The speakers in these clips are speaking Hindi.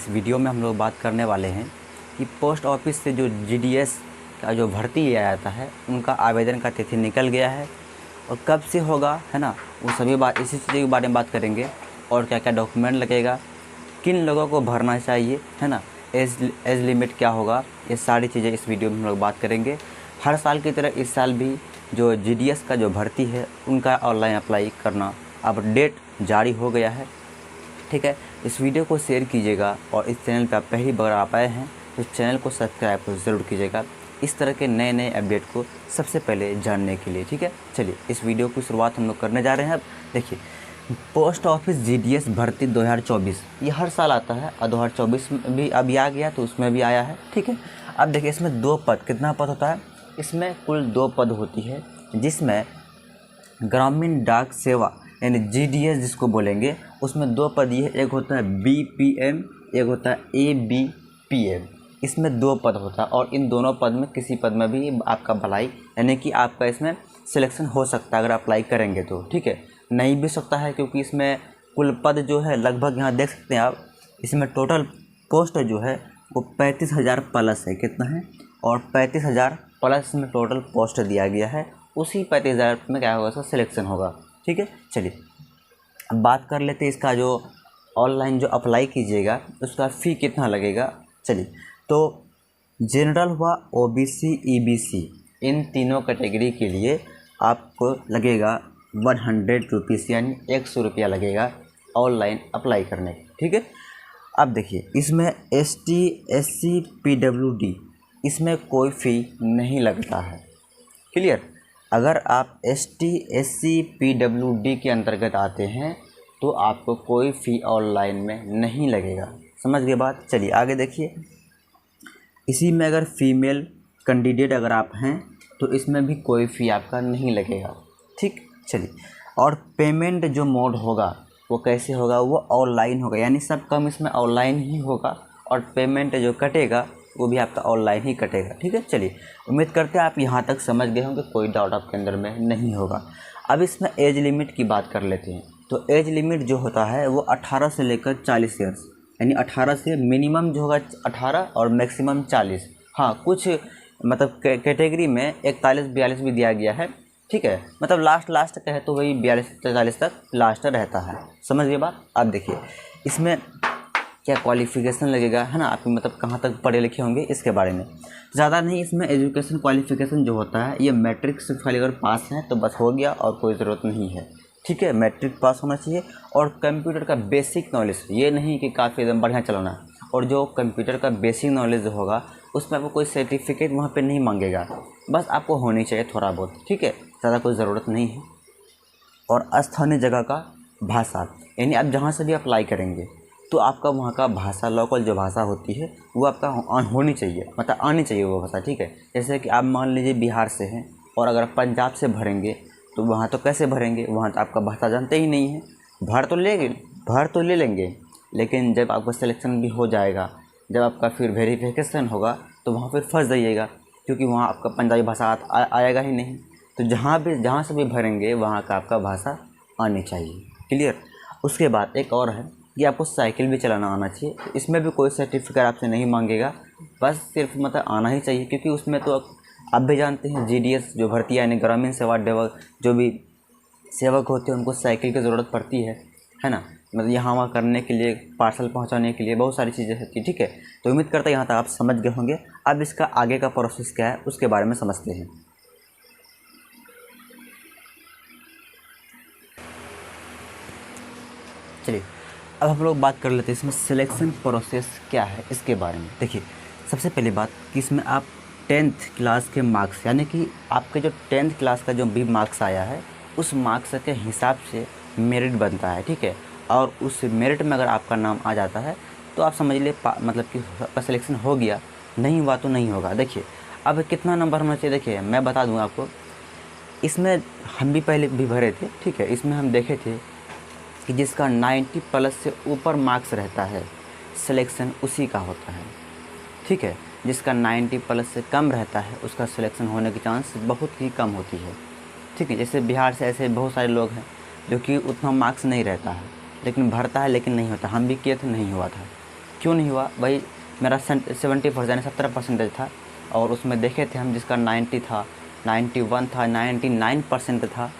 इस वीडियो में हम लोग बात करने वाले हैं कि पोस्ट ऑफिस से जो जीडीएस का जो भर्ती लिया जाता है उनका आवेदन का तिथि निकल गया है और कब से होगा, है ना। वो सभी बात इसी चीज़ के बारे में बात करेंगे और क्या क्या डॉक्यूमेंट लगेगा, किन लोगों को भरना चाहिए, है ना। एज लिमिट क्या होगा, ये सारी चीज़ें इस वीडियो में हम लोग बात करेंगे। हर साल की तरह इस साल भी जो जीडीएस का जो भर्ती है उनका ऑनलाइन अप्लाई करना अब डेट जारी हो गया है, ठीक है। इस वीडियो को शेयर कीजिएगा और इस चैनल पर आप पहली बार आप आए हैं तो चैनल को सब्सक्राइब ज़रूर कीजिएगा इस तरह के नए नए अपडेट को सबसे पहले जानने के लिए, ठीक है। चलिए इस वीडियो की शुरुआत हम लोग करने जा रहे हैं। अब देखिए, पोस्ट ऑफिस जीडीएस भर्ती 2024 ये हर साल आता है और 2024 में भी अभी आ गया तो उसमें भी आया है, ठीक है। अब देखिए, इसमें 2 पद, कितना पद होता है, इसमें कुल 2 पद होती है, जिसमें ग्रामीण डाक सेवा यानी जीडीएस जिसको बोलेंगे उसमें 2 पद ये, एक होता है बीपीएम, एक होता है एबीपीएम। इसमें 2 पद होता है और इन दोनों पद में किसी पद में भी आपका भलाई यानी कि आपका इसमें सिलेक्शन हो सकता है अगर अप्लाई करेंगे तो, ठीक है। नहीं भी सकता है क्योंकि इसमें कुल पद जो है लगभग, यहाँ देख सकते हैं आप, इसमें टोटल पोस्ट जो है वो 35,000 प्लस है। कितना है, और 35,000 प्लस में टोटल पोस्ट दिया गया है। उसी 35,000 में क्या होगा, उसका सिलेक्शन होगा, ठीक है। चलिए अब बात कर लेते हैं इसका जो ऑनलाइन जो अप्लाई कीजिएगा उसका फ़ी कितना लगेगा। चलिए, तो जनरल हुआ, ओबीसी, ईबीसी, इन तीनों कैटेगरी के लिए आपको लगेगा 100 रुपीज़ यानी 100 रुपया लगेगा ऑनलाइन अप्लाई करने के, ठीक है। अब देखिए, इसमें एसटी, एससी, पीडब्ल्यूडी इसमें कोई फ़ी नहीं लगता है, क्लियर। अगर आप एसटी, एससी, पीडब्ल्यूडी के अंतर्गत आते हैं तो आपको कोई फ़ी ऑनलाइन में नहीं लगेगा, समझ गए बात। चलिए आगे देखिए, इसी में अगर फीमेल कैंडिडेट अगर आप हैं तो इसमें भी कोई फ़ी आपका नहीं लगेगा, ठीक। चलिए, और पेमेंट जो मोड होगा वो कैसे होगा, वो ऑनलाइन होगा, यानी सब काम इसमें ऑनलाइन ही होगा और पेमेंट जो कटेगा वो भी आपका ऑनलाइन ही कटेगा, ठीक है। चलिए, उम्मीद करते हैं आप यहाँ तक समझ गए होंगे, कोई डाउट आपके अंदर में नहीं होगा। अब इसमें एज लिमिट की बात कर लेते हैं। तो एज लिमिट जो होता है वो 18 से लेकर 40 ईयर्स, यानी 18 से मिनिमम जो होगा 18 और मैक्सिमम 40। हाँ, कुछ मतलब कैटेगरी में 41-42 भी दिया गया है, ठीक है। मतलब लास्ट कहे तो वही 42-43 तक लास्ट रहता है, समझ गए बात। अब देखिए, इसमें क्या क्वालिफ़िकेशन लगेगा, है ना, आप मतलब कहाँ तक पढ़े लिखे होंगे इसके बारे में ज़्यादा नहीं। इसमें एजुकेशन क्वालिफ़िकेशन जो होता है ये मैट्रिक से खाली अगर पास है तो बस हो गया और कोई ज़रूरत नहीं है, ठीक है। मैट्रिक पास होना चाहिए और कंप्यूटर का बेसिक नॉलेज, ये नहीं कि काफ़ी एकदम बढ़िया चलाना, और जो कंप्यूटर का बेसिक नॉलेज होगा उसमें आपको कोई सर्टिफिकेट वहाँ पे नहीं मांगेगा, बस आपको होनी चाहिए थोड़ा बहुत, ठीक है, ज़्यादा कोई ज़रूरत नहीं है। और स्थानीय जगह का भाषा, यानी आप जहाँ से भी अप्लाई करेंगे तो आपका वहाँ का भाषा, लोकल जो भाषा होती है वो आपका होनी चाहिए, मतलब आनी चाहिए वो भाषा, ठीक है। जैसे कि आप मान लीजिए बिहार से हैं और अगर आप पंजाब से भरेंगे तो वहाँ तो कैसे भरेंगे, वहाँ तो आपका भाषा जानते ही नहीं है। भर तो ले लेंगे, लेकिन जब आपका सिलेक्शन भी हो जाएगा, जब आपका फिर वेरिफिकेशन होगा तो वहाँ फिर फंस जाइएगा, क्योंकि वहाँ आपका पंजाबी भाषा आएगा ही नहीं। तो जहाँ से भी भरेंगे वहाँ का आपका भाषा आनी चाहिए, क्लियर। उसके बाद एक और है कि आपको साइकिल भी चलाना आना चाहिए। इसमें भी कोई सर्टिफिकेट आपसे नहीं मांगेगा, बस सिर्फ मतलब आना ही चाहिए, क्योंकि उसमें तो आप भी जानते हैं जीडीएस जो भर्ती यानी ग्रामीण सेवा सेवक, जो भी सेवक होते हैं उनको साइकिल की ज़रूरत पड़ती है ना, मतलब यहाँ वहाँ करने के लिए, पार्सल पहुँचाने के लिए बहुत सारी चीज़ें होती हैं, ठीक है। तो उम्मीद करता है यहाँ तक आप समझ गए होंगे। अब इसका आगे का प्रोसेस क्या है उसके बारे में समझते हैं। चलिए अब हम लोग बात कर लेते हैं इसमें सिलेक्शन प्रोसेस क्या है इसके बारे में। देखिए, सबसे पहली बात कि इसमें आप 10th क्लास के मार्क्स, यानी कि आपके जो 10th क्लास का जो भी मार्क्स आया है उस मार्क्स के हिसाब से मेरिट बनता है, ठीक है। और उस मेरिट में अगर आपका नाम आ जाता है तो आप समझ लिए मतलब कि आपका सिलेक्शन हो गया, नहीं हुआ तो नहीं होगा। देखिए, अब कितना नंबर होना चाहिए, देखिए मैं बता दूँ आपको। इसमें हम भी पहले भी भरे थे, ठीक है। इसमें हम देखे थे कि जिसका 90 प्लस से ऊपर मार्क्स रहता है सिलेक्शन उसी का होता है, ठीक है। जिसका 90 प्लस से कम रहता है उसका सिलेक्शन होने की चांस बहुत ही कम होती है, ठीक है। जैसे बिहार से ऐसे बहुत सारे लोग हैं जो कि उतना मार्क्स नहीं रहता है लेकिन भरता है, लेकिन नहीं होता। हम भी किए थे, नहीं हुआ था, क्यों नहीं हुआ भाई? मेरा 70% यानी 70% था, और उसमें देखे थे हम जिसका 90 था, 91 था, 99% था,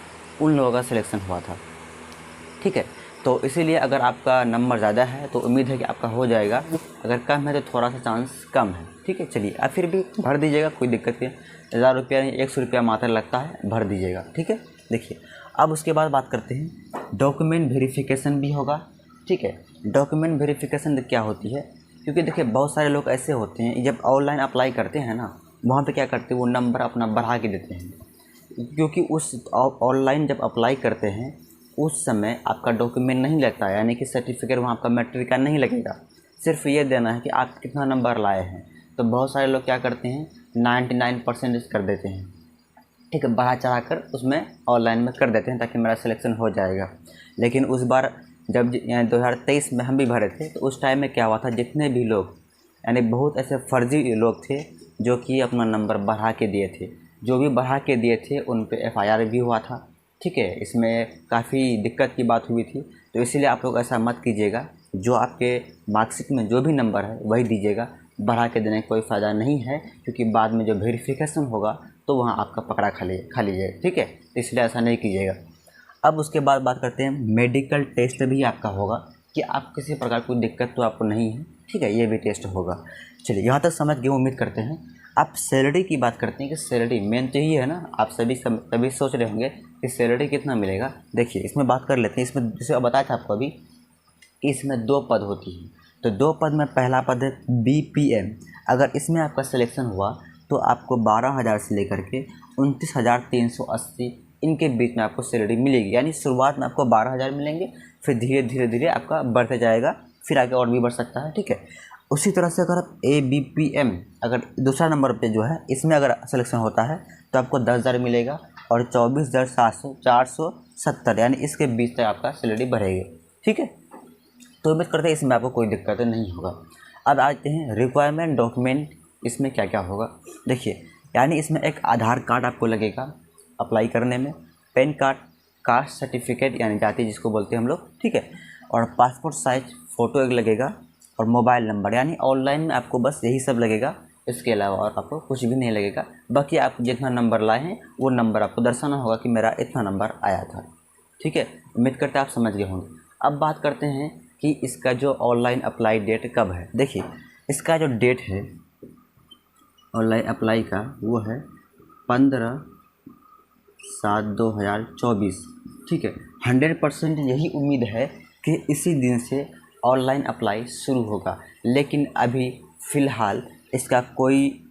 उन लोगों का सिलेक्शन हुआ था। ठीक है, तो इसीलिए अगर आपका नंबर ज़्यादा है तो उम्मीद है कि आपका हो जाएगा, अगर कम है तो थोड़ा सा चांस कम है। ठीक है, चलिए आप फिर भी भर दीजिएगा, कोई दिक्कत नहीं। 1000 रुपया नहीं, 100 रुपया मात्र लगता है, भर दीजिएगा। ठीक है, देखिए अब उसके बाद बात करते हैं, डॉक्यूमेंट वेरिफिकेशन भी होगा। ठीक है, डॉक्यूमेंट वेरिफिकेशन क्या होती है? क्योंकि देखिए बहुत सारे लोग ऐसे होते हैं, जब ऑनलाइन अप्लाई करते हैं ना, वहाँ पे क्या करते हैं, वो नंबर अपना बढ़ा के देते हैं, क्योंकि उस ऑनलाइन जब अप्लाई करते हैं उस समय आपका डॉक्यूमेंट नहीं लगता है, यानी कि सर्टिफिकेट वहाँ आपका मैट्रिक का नहीं लगेगा, सिर्फ ये देना है कि आप कितना नंबर लाए हैं। तो बहुत सारे लोग क्या करते हैं, 99% कर देते हैं। ठीक है, बढ़ा चढ़ा कर उसमें ऑनलाइन में कर देते हैं ताकि मेरा सिलेक्शन हो जाएगा। लेकिन उस बार जब 2023 में हम भी भरे थे, तो उस टाइम में क्या हुआ था, जितने भी लोग यानी बहुत ऐसे फर्जी लोग थे जो कि अपना नंबर बढ़ा के दिए थे, जो भी बढ़ा के दिए थे उन पे FIR भी हुआ था। ठीक है, इसमें काफ़ी दिक्कत की बात हुई थी, तो इसीलिए आप लोग ऐसा मत कीजिएगा। जो आपके मार्कशीट में जो भी नंबर है वही दीजिएगा, बढ़ा के देने का कोई फ़ायदा नहीं है, क्योंकि बाद में जो वेरिफिकेशन होगा तो वहाँ आपका पकड़ा खा लीजिएगा। ठीक है, तो इसलिए ऐसा नहीं कीजिएगा। अब उसके बाद बात करते हैं, मेडिकल टेस्ट भी आपका होगा कि आप किसी प्रकार की दिक्कत तो आपको नहीं है। ठीक है, ये भी टेस्ट होगा। चलिए यहाँ तक समझ गए, उम्मीद करते हैं। आप सैलरी की बात करते हैं कि सैलरी मेन तो यही है ना, आप सभी सोच रहे होंगे कि सैलरी कितना मिलेगा। देखिए इसमें बात कर लेते हैं। इसमें जैसे बताया था आपको अभी, इसमें 2 पद होती हैं। तो 2 पद में पहला पद है BPM। अगर इसमें आपका सिलेक्शन हुआ तो आपको 12,000 से लेकर के 29,380 इनके बीच में आपको सैलरी मिलेगी। यानी शुरुआत में आपको 12,000 मिलेंगे, फिर धीरे धीरे आपका बढ़ते जाएगा, फिर आगे और भी बढ़ सकता है। ठीक है, उसी तरह से अगर आप ABPM अगर दूसरा नंबर पे जो है, इसमें अगर सिलेक्शन होता है तो आपको 10,000 मिलेगा, और 24,700 470 यानी इसके बीच तक आपका सैलरी बढ़ेगी। ठीक है, तो उम्मीद करते हैं इसमें आपको कोई दिक्कत नहीं होगा। अब आते हैं रिक्वायरमेंट डॉक्यूमेंट, इसमें क्या क्या होगा। देखिए यानी इसमें एक आधार कार्ड आपको लगेगा अप्लाई करने में, पैन कार्ड, कास्ट सर्टिफिकेट यानी जाति जिसको बोलते हैं हम लोग। ठीक है, और पासपोर्ट साइज फ़ोटो एक लगेगा, और मोबाइल नंबर। यानी ऑनलाइन में आपको बस यही सब लगेगा, इसके अलावा और आपको कुछ भी नहीं लगेगा। बाकी आप जितना नंबर लाए हैं वो नंबर आपको दर्शाना होगा कि मेरा इतना नंबर आया था। ठीक है, उम्मीद करते हैं आप समझ गए होंगे। अब बात करते हैं कि इसका जो ऑनलाइन अप्लाई डेट कब है। देखिए इसका जो डेट है ऑनलाइन अप्लाई का वो है 15/7/2024। ठीक है, 100% यही उम्मीद है कि इसी दिन से ऑनलाइन अप्लाई शुरू होगा। लेकिन अभी फ़िलहाल इसका कोई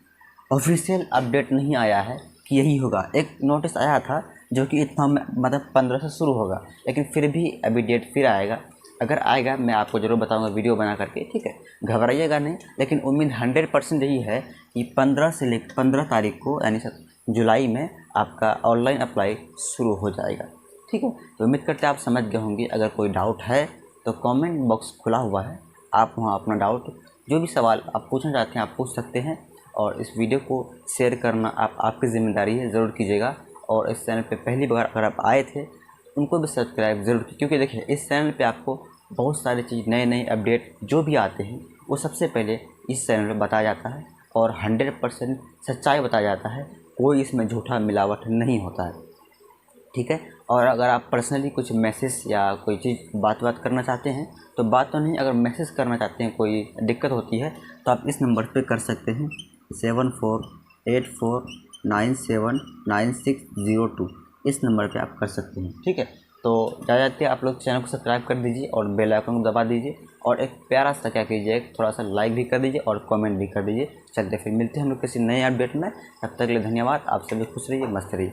ऑफिशियल अपडेट नहीं आया है कि यही होगा। एक नोटिस आया था जो कि इतना मतलब 15 से शुरू होगा, लेकिन फिर भी अभी डेट फिर आएगा। अगर आएगा मैं आपको ज़रूर बताऊंगा वीडियो बना करके। ठीक है, घबराइएगा नहीं, लेकिन उम्मीद 100% यही है कि 15 तारीख को यानी जुलाई में आपका ऑनलाइन अप्लाई शुरू हो जाएगा। ठीक है, तो उम्मीद करते हैं आप समझ गए होंगे। अगर कोई डाउट है तो कमेंट बॉक्स खुला हुआ है, आप वहाँ अपना डाउट जो भी सवाल आप पूछना चाहते हैं आप पूछ सकते हैं। और इस वीडियो को शेयर करना आपकी ज़िम्मेदारी है, ज़रूर कीजिएगा। और इस चैनल पे पहली बार अगर आप आए थे उनको भी सब्सक्राइब ज़रूर कीजिए, क्योंकि देखिए इस चैनल पे आपको बहुत सारी चीज़ नए अपडेट जो भी आते हैं वो सबसे पहले इस चैनल पे बताया जाता है, और 100% सच्चाई बताया जाता है, कोई इसमें झूठा मिलावट नहीं होता है। ठीक है, और अगर आप पर्सनली कुछ मैसेज या कोई चीज़ बात करना चाहते हैं तो बात तो नहीं, अगर मैसेज करना चाहते हैं, कोई दिक्कत होती है तो आप इस नंबर पे कर सकते हैं 7484979602। इस नंबर पे आप कर सकते हैं। ठीक है, तो ज़्यादा आप लोग चैनल को सब्सक्राइब कर दीजिए और बेल आइकन को दबा दीजिए, और एक प्यारा सा क्या कीजिए, थोड़ा सा लाइक भी कर दीजिए और कमेंट भी कर दीजिए। चलते फिर मिलते हैं हम लोग किसी नए अपडेट में। तब तक के लिए धन्यवाद। आप सभी खुश रहिए, मस्त रहिए।